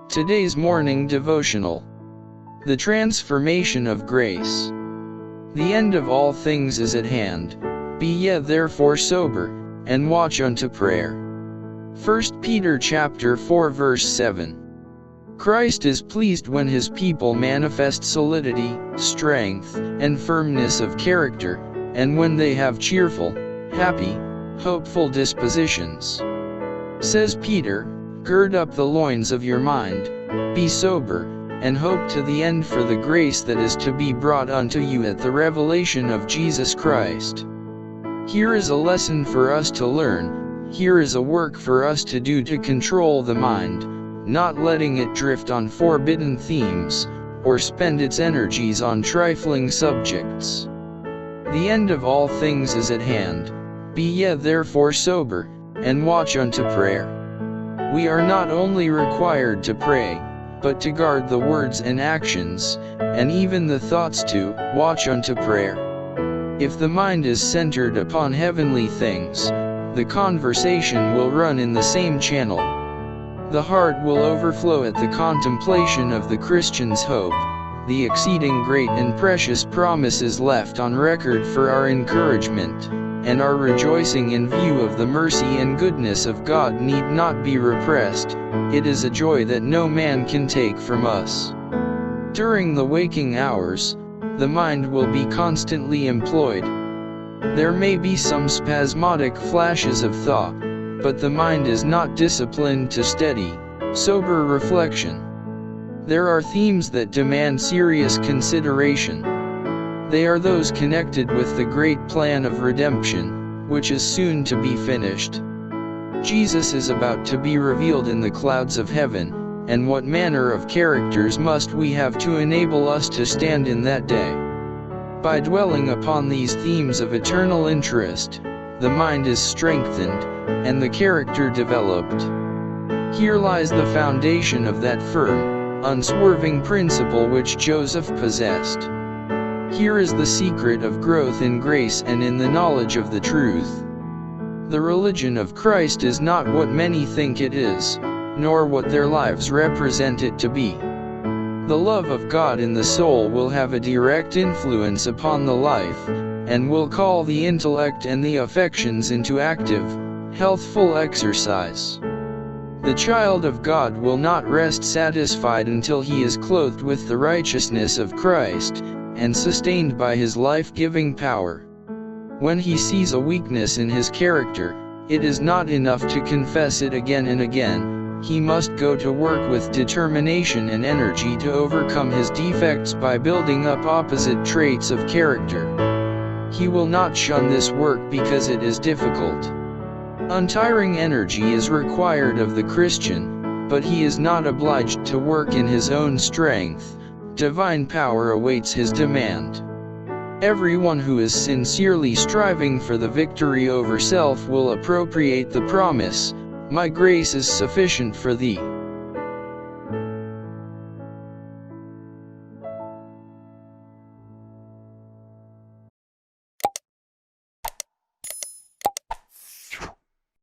Today's morning devotional. The transformation of grace. The end of all things is at hand. Be ye therefore sober, and watch unto prayer. 1 Peter chapter 4 verse 7. Christ is pleased when his people manifest solidity, strength, and firmness of character, and when they have cheerful, happy, hopeful dispositions. Says Peter, gird up the loins of your mind, be sober, and hope to the end for the grace that is to be brought unto you at the revelation of Jesus Christ. Here is a lesson for us to learn, here is a work for us to do to control the mind, not letting it drift on forbidden themes, or spend its energies on trifling subjects. The end of all things is at hand. Be ye therefore sober, and watch unto prayer. We are not only required to pray, but to guard the words and actions, and even the thoughts to watch unto prayer. If the mind is centered upon heavenly things, the conversation will run in the same channel. The heart will overflow at the contemplation of the Christian's hope, the exceeding great and precious promises left on record for our encouragement, and our rejoicing in view of the mercy and goodness of God need not be repressed. It is a joy that no man can take from us. During the waking hours, the mind will be constantly employed. There may be some spasmodic flashes of thought, but the mind is not disciplined to steady, sober reflection. There are themes that demand serious consideration. They are those connected with the great plan of redemption, which is soon to be finished. Jesus is about to be revealed in the clouds of heaven, and what manner of characters must we have to enable us to stand in that day? By dwelling upon these themes of eternal interest, the mind is strengthened, and the character developed. Here lies the foundation of that firm, unswerving principle which Joseph possessed. Here is the secret of growth in grace and in the knowledge of the truth. The religion of Christ is not what many think it is, nor what their lives represent it to be. The love of God in the soul will have a direct influence upon the life, and will call the intellect and the affections into active, healthful exercise. The child of God will not rest satisfied until he is clothed with the righteousness of Christ, and sustained by his life-giving power. When he sees a weakness in his character, it is not enough to confess it again and again. He must go to work with determination and energy to overcome his defects by building up opposite traits of character. He will not shun this work because it is difficult. Untiring energy is required of the Christian, but he is not obliged to work in his own strength. Divine power awaits his demand. Everyone who is sincerely striving for the victory over self will appropriate the promise, "My grace is sufficient for thee."